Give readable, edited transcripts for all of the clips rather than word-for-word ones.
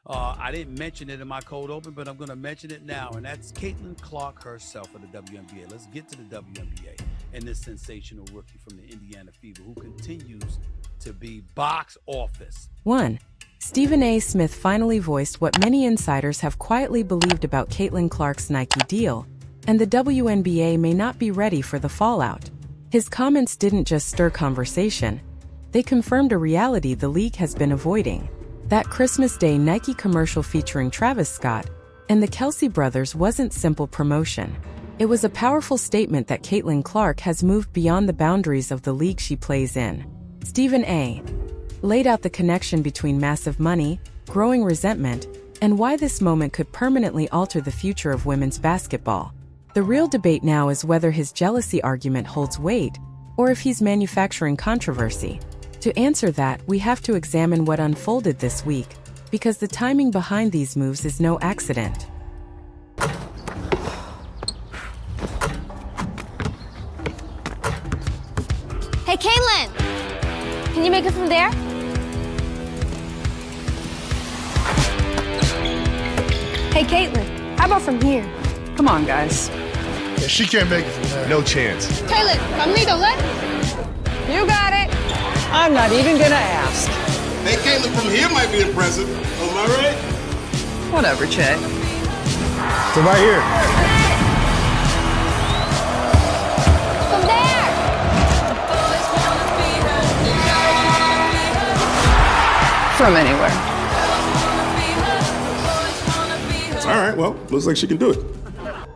I didn't mention it in my cold open, but I'm going to mention it now, and that's Caitlin Clark herself of the WNBA. Let's get to the WNBA and this sensational rookie from the Indiana Fever who continues to be box office. 1. Stephen A. Smith finally voiced what many insiders have quietly believed about Caitlin Clark's Nike deal, and the WNBA may not be ready for the fallout. His comments didn't just stir conversation. They confirmed a reality the league has been avoiding. That Christmas Day Nike commercial featuring Travis Scott and the Kelsey brothers wasn't simple promotion. It was a powerful statement that Caitlin Clark has moved beyond the boundaries of the league she plays in. Stephen A. laid out the connection between massive money, growing resentment, and why this moment could permanently alter the future of women's basketball. The real debate now is whether his jealousy argument holds weight, or if he's manufacturing controversy. To answer that, we have to examine what unfolded this week, because the timing behind these moves is no accident. Hey, Caitlin! Can you make it from there? Hey, Caitlin, how about from here? Come on, guys. Yeah, she can't make it from there. No chance. Caitlin, conmigo, let. You got it. I'm not even gonna ask. Hey, Caitlin, from here might be impressive. Am I right? Whatever, Che. From right here. From there! From anywhere. All right, well, looks like she can do it.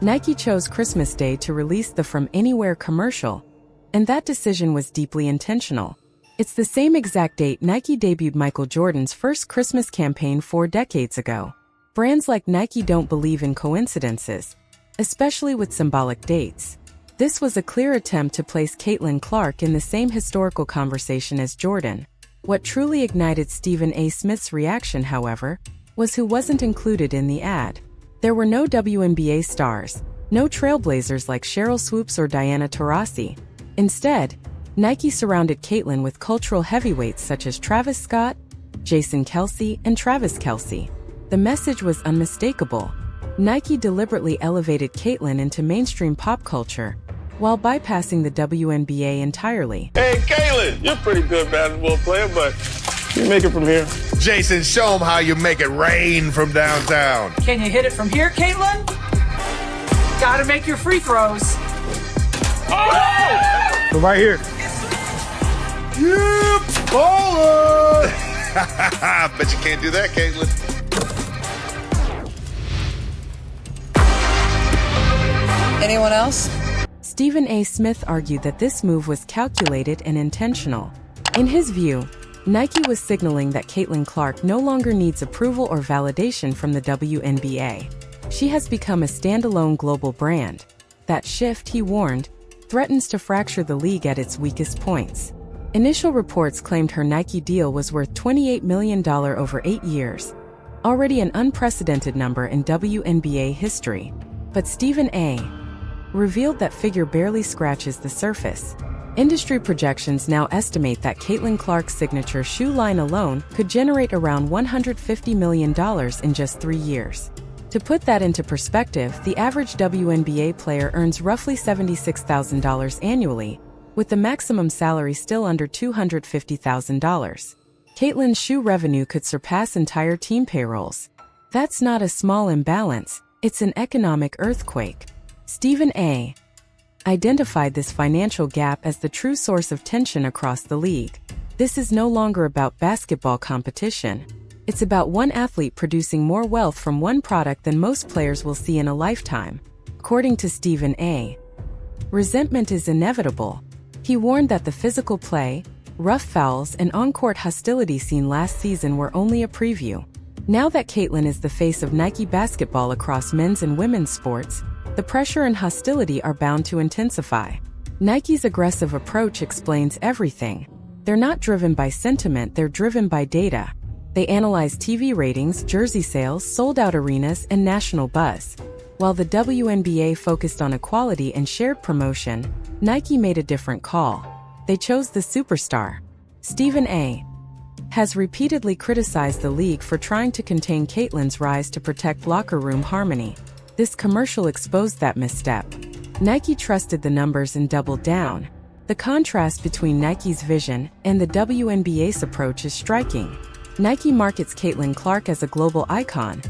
Nike chose Christmas Day to release the From Anywhere commercial, and that decision was deeply intentional. It's the same exact date Nike debuted Michael Jordan's first Christmas campaign 4 decades ago. Brands like Nike don't believe in coincidences, especially with symbolic dates. This was a clear attempt to place Caitlin Clark in the same historical conversation as Jordan. What truly ignited Stephen A. Smith's reaction, however, was who wasn't included in the ad. There were no WNBA stars, no trailblazers like Cheryl Swoops or Diana Taurasi. Instead, Nike surrounded Caitlin with cultural heavyweights such as Travis Scott, Jason Kelsey, and Travis Kelsey. The message was unmistakable. Nike deliberately elevated Caitlin into mainstream pop culture, while bypassing the WNBA entirely. Hey, Caitlin, you're a pretty good basketball player, but you make it from here. Jason, show them how you make it rain from downtown. Can you hit it from here, Caitlin? Gotta make your free throws. Oh! From right here. Yep, baller! Bet you can't do that, Caitlin. Anyone else? Stephen A. Smith argued that this move was calculated and intentional. In his view, Nike was signaling that Caitlin Clark no longer needs approval or validation from the WNBA. She has become a standalone global brand. That shift, he warned, threatens to fracture the league at its weakest points. Initial reports claimed her Nike deal was worth $28 million over 8 years, already an unprecedented number in WNBA history. But Stephen A. revealed that figure barely scratches the surface. Industry projections now estimate that Caitlin Clark's signature shoe line alone could generate around $150 million in just 3 years. To put that into perspective, the average WNBA player earns roughly $76,000 annually, with the maximum salary still under $250,000. Caitlin's shoe revenue could surpass entire team payrolls. That's not a small imbalance, it's an economic earthquake. Stephen A. identified this financial gap as the true source of tension across the league. This is no longer about basketball competition. It's about one athlete producing more wealth from one product than most players will see in a lifetime. According to Stephen A., resentment is inevitable. He warned that the physical play, rough fouls, and on-court hostility seen last season were only a preview. Now that Caitlin is the face of Nike basketball across men's and women's sports, the pressure and hostility are bound to intensify. Nike's aggressive approach explains everything. They're not driven by sentiment, they're driven by data. They analyze TV ratings, jersey sales, sold-out arenas, and national buzz. While the WNBA focused on equality and shared promotion, Nike made a different call. They chose the superstar. Stephen A. has repeatedly criticized the league for trying to contain Caitlyn's rise to protect locker room harmony. This commercial exposed that misstep. Nike trusted the numbers and doubled down. The contrast between Nike's vision and the WNBA's approach is striking. Nike markets Caitlin Clark as a global icon,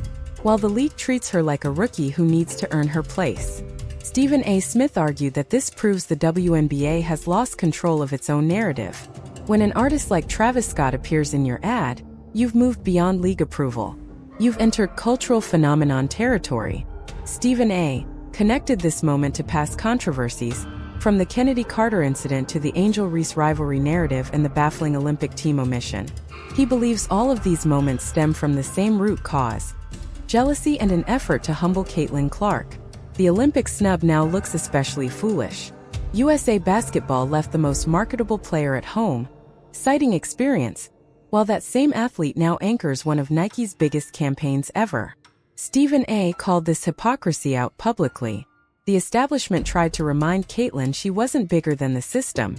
while the league treats her like a rookie who needs to earn her place. Stephen A. Smith argued that this proves the WNBA has lost control of its own narrative. When an artist like Travis Scott appears in your ad, you've moved beyond league approval. You've entered cultural phenomenon territory. Stephen A. connected this moment to past controversies, from the Kennedy Carter incident to the Angel Reese rivalry narrative and the baffling Olympic team omission. He believes all of these moments stem from the same root cause: jealousy and an effort to humble Caitlin Clark. The Olympic snub now looks especially foolish. USA Basketball left the most marketable player at home, citing experience, while that same athlete now anchors one of Nike's biggest campaigns ever. Stephen A. called this hypocrisy out publicly. The establishment tried to remind Caitlin she wasn't bigger than the system,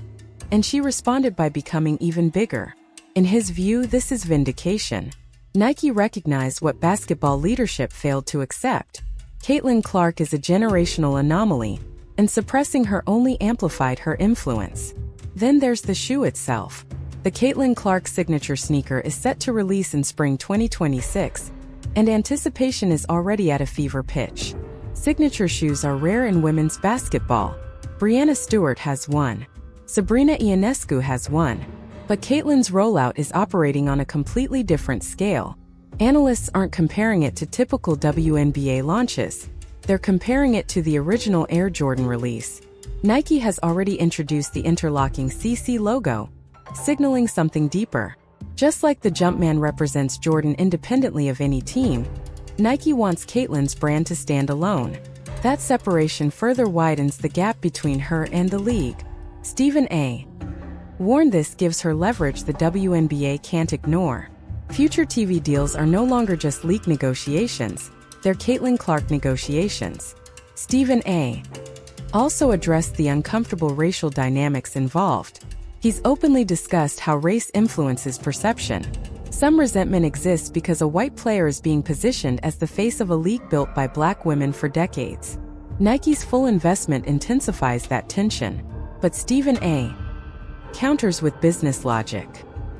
and she responded by becoming even bigger. In his view, this is vindication. Nike recognized what basketball leadership failed to accept. Caitlin Clark is a generational anomaly, and suppressing her only amplified her influence. Then there's the shoe itself. The Caitlin Clark signature sneaker is set to release in spring 2026, and anticipation is already at a fever pitch. Signature shoes are rare in women's basketball. Breanna Stewart has one. Sabrina Ionescu has one. But Caitlin's rollout is operating on a completely different scale. Analysts aren't comparing it to typical WNBA launches. They're comparing it to the original Air Jordan release. Nike has already introduced the interlocking CC logo, signaling something deeper. Just like the Jumpman represents Jordan independently of any team, Nike wants Caitlin's brand to stand alone. That separation further widens the gap between her and the league. Stephen A. warned this gives her leverage the WNBA can't ignore. Future TV deals are no longer just league negotiations, they're Caitlin Clark negotiations. Stephen A. also addressed the uncomfortable racial dynamics involved. He's openly discussed how race influences perception. Some resentment exists because a white player is being positioned as the face of a league built by black women for decades. Nike's full investment intensifies that tension. But Stephen A. counters with business logic.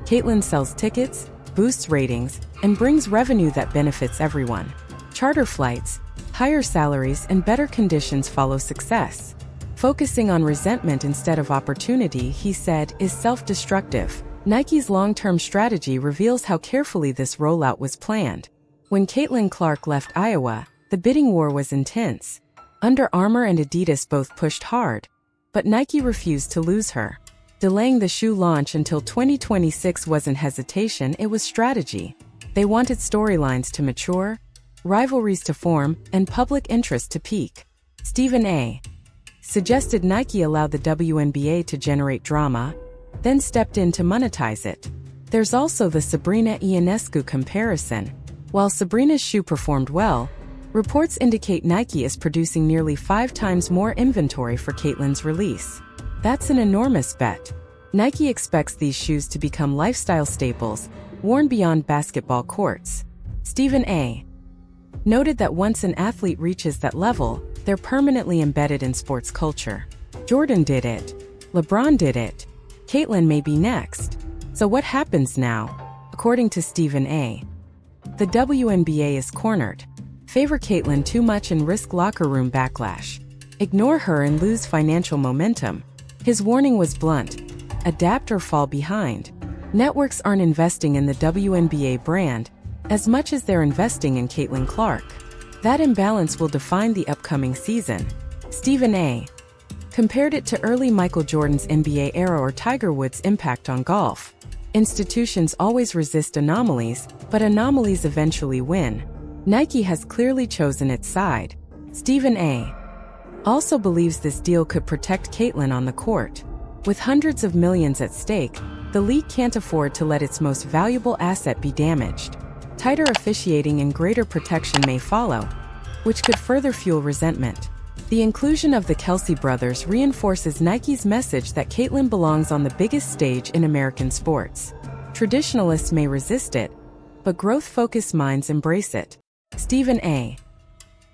Caitlin sells tickets, boosts ratings, and brings revenue that benefits everyone. Charter flights, higher salaries, and better conditions follow success. Focusing on resentment instead of opportunity, he said, is self-destructive. Nike's long-term strategy reveals how carefully this rollout was planned. When Caitlin Clark left Iowa, the bidding war was intense. Under Armour and Adidas both pushed hard, but Nike refused to lose her. Delaying the shoe launch until 2026 wasn't hesitation, it was strategy. They wanted storylines to mature, rivalries to form, and public interest to peak. Stephen A. suggested Nike allow the WNBA to generate drama, then stepped in to monetize it. There's also the Sabrina Ionescu comparison. While Sabrina's shoe performed well, reports indicate Nike is producing nearly 5 times more inventory for Caitlin's release. That's an enormous bet. Nike expects these shoes to become lifestyle staples, worn beyond basketball courts. Stephen A. noted that once an athlete reaches that level, they're permanently embedded in sports culture. Jordan did it. LeBron did it. Caitlin may be next. So what happens now? According to Stephen A., the WNBA is cornered. Favor Caitlin too much and risk locker room backlash. Ignore her and lose financial momentum. His warning was blunt: adapt or fall behind. Networks aren't investing in the WNBA brand as much as they're investing in Caitlin Clark. That imbalance will define the upcoming season. Stephen A. compared it to early Michael Jordan's NBA era or Tiger Woods' impact on golf. Institutions always resist anomalies, but anomalies eventually win. Nike has clearly chosen its side. Stephen A. also believes this deal could protect Caitlin on the court. With hundreds of millions at stake, the league can't afford to let its most valuable asset be damaged. Tighter officiating and greater protection may follow, which could further fuel resentment. The inclusion of the Kelsey brothers reinforces Nike's message that Caitlin belongs on the biggest stage in American sports. Traditionalists may resist it, but growth-focused minds embrace it. Stephen A.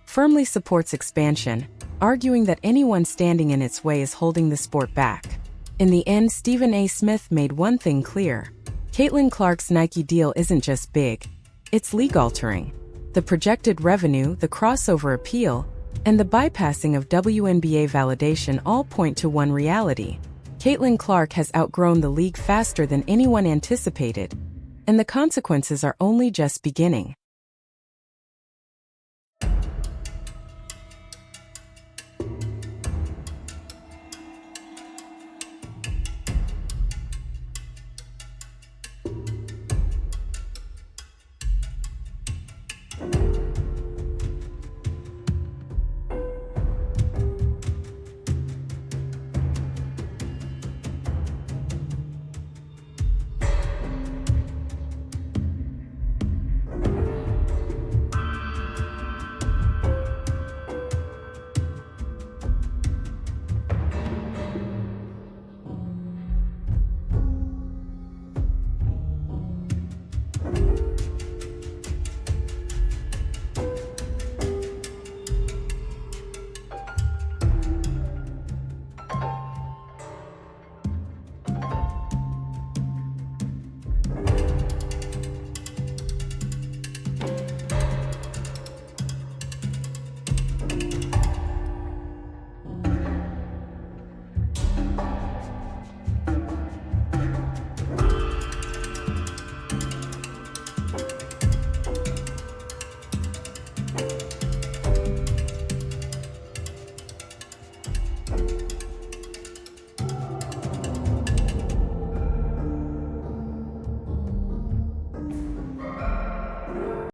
firmly supports expansion, arguing that anyone standing in its way is holding the sport back. In the end, Stephen A. Smith made one thing clear. Caitlin Clark's Nike deal isn't just big, it's league-altering. The projected revenue, the crossover appeal, and the bypassing of WNBA validation all point to one reality. Caitlin Clark has outgrown the league faster than anyone anticipated, and the consequences are only just beginning.